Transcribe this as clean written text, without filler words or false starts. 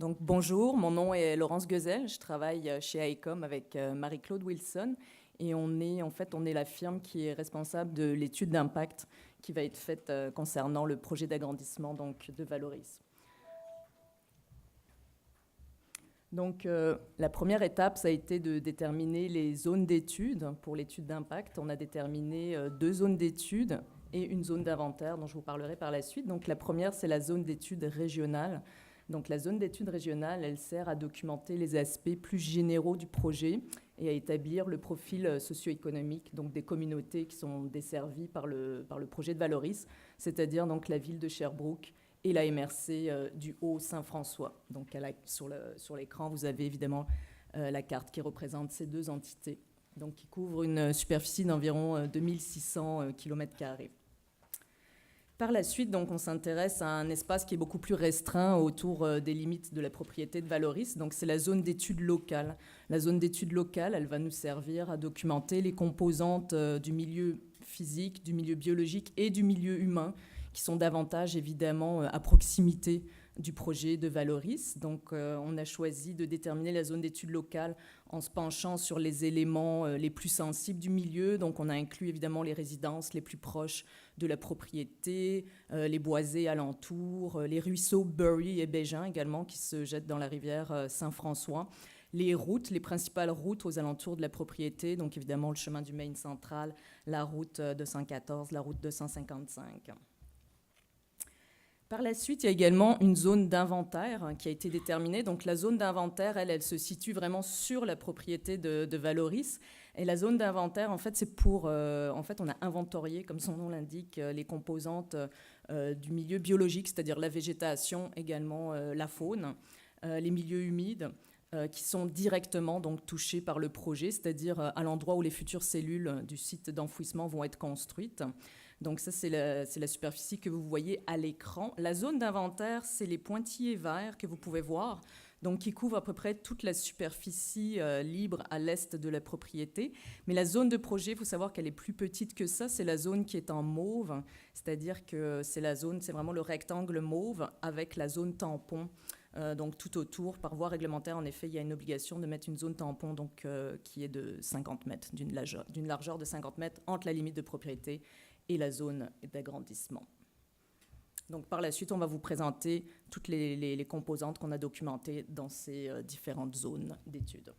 Donc, bonjour, mon nom est Laurence Guezel, je travaille chez ICOM avec Marie-Claude Wilson et on est la firme qui est responsable de l'étude d'impact qui va être faite concernant le projet d'agrandissement de Valoris. Donc, la première étape, ça a été de déterminer les zones d'étude pour l'étude d'impact. On a déterminé 2 zones d'étude et une zone d'inventaire dont je vous parlerai par la suite. Donc, la première, c'est la zone d'étude régionale. Donc, la zone d'étude régionale, elle sert à documenter les aspects plus généraux du projet et à établir le profil socio-économique donc des communautés qui sont desservies par le projet de Valoris, c'est-à-dire donc la ville de Sherbrooke et la MRC du Haut-Saint-François. Donc, sur l'écran, vous avez évidemment la carte qui représente ces 2 entités, donc qui couvre une superficie d'environ 2600 km². Par la suite, donc, on s'intéresse à un espace qui est beaucoup plus restreint autour des limites de la propriété de Valoris. Donc, c'est la zone d'étude locale. La zone d'étude locale, elle va nous servir à documenter les composantes du milieu physique, du milieu biologique et du milieu humain, qui sont davantage, évidemment, à proximité du projet de Valoris. Donc, on a choisi de déterminer la zone d'étude locale en se penchant sur les éléments les plus sensibles du milieu. Donc, on a inclus, évidemment, les résidences les plus proches de la propriété, les boisés alentours, les ruisseaux Bury et Bégin également, qui se jettent dans la rivière Saint-François. Les routes, les principales routes aux alentours de la propriété, donc évidemment le chemin du Maine central, la route 214, la route 255. Par la suite, il y a également une zone d'inventaire qui a été déterminée. Donc la zone d'inventaire, elle se situe vraiment sur la propriété de Valoris. Et la zone d'inventaire, en fait, c'est pour... on a inventorié, comme son nom l'indique, les composantes du milieu biologique, c'est-à-dire la végétation, également la faune, les milieux humides, qui sont directement donc, touchés par le projet, c'est-à-dire à l'endroit où les futures cellules du site d'enfouissement vont être construites. Donc ça, c'est la superficie que vous voyez à l'écran. La zone d'inventaire, c'est les pointillés verts que vous pouvez voir, donc qui couvrent à peu près toute la superficie libre à l'est de la propriété. Mais la zone de projet, il faut savoir qu'elle est plus petite que ça. C'est la zone qui est en mauve, c'est-à-dire que c'est vraiment le rectangle mauve avec la zone tampon. Donc tout autour, par voie réglementaire, en effet, il y a une obligation de mettre une zone tampon donc, qui est de 50 mètres, d'une largeur de 50 mètres entre la limite de propriété et la zone d'agrandissement. Donc, par la suite, on va vous présenter toutes les composantes qu'on a documentées dans ces différentes zones d'études.